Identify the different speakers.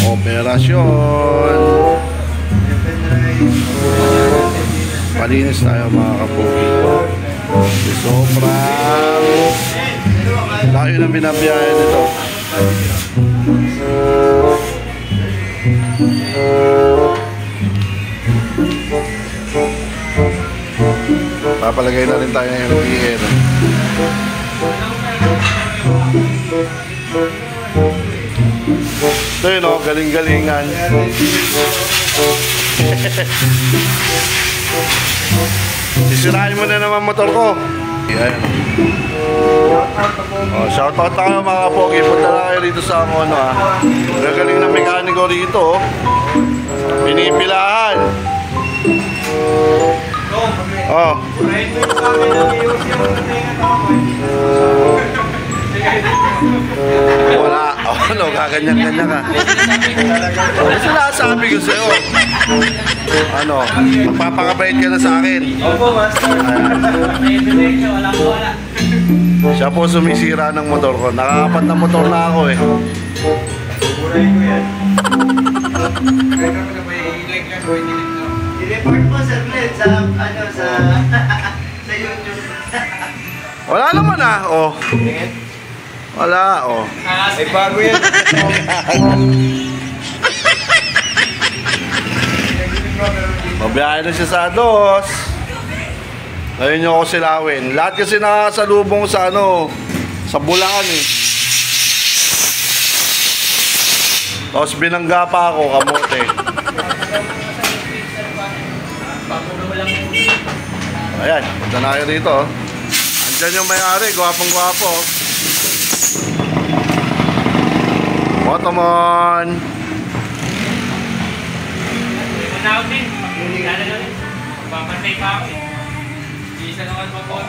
Speaker 1: Operasyon. Palinis tayo mga kapogi. Sobrang layo na binabiyayan nito. Papalagay na rin tayo ng MPN. Ito yun o, galing-galingan. Sisirahin mo na naman motor ko. Ayan. Oh, shoutout tayo mga kapogi. Punta na kayo rito sa ano ha. Gagaling na mekaniko rito. Pinipilahan. Oh. Wala. Oh, ano, gaganyan-ganyan ka. Sinasabi ko sa'yo. Ano, magpapakabait ka na sa akin.
Speaker 2: Opo, master. Wala.
Speaker 1: Siya po sumisira ng motor ko. Nakakapat na motor na ako eh.
Speaker 2: Buray ko yan. Kaya kami na may i-like lang ko, i-report po sa Glenn sa, ano, sa YouTube.
Speaker 1: Wala naman ah, oh. Wala, oh.
Speaker 2: Ay, bago yan.
Speaker 1: Mabiyahe na siya sa dos. Ngayon nyo ako silawin. Lahat kasi nakasalubong sa ano, sa Bulacan eh. Tapos binangga pa ako, kamote. Ayan, punta na kayo dito. Andyan yung may-ari, gwapong-gwapo. Motomon!
Speaker 3: Manawag din. Kala na rin. Papantay pa ako eh. Isa naman po po.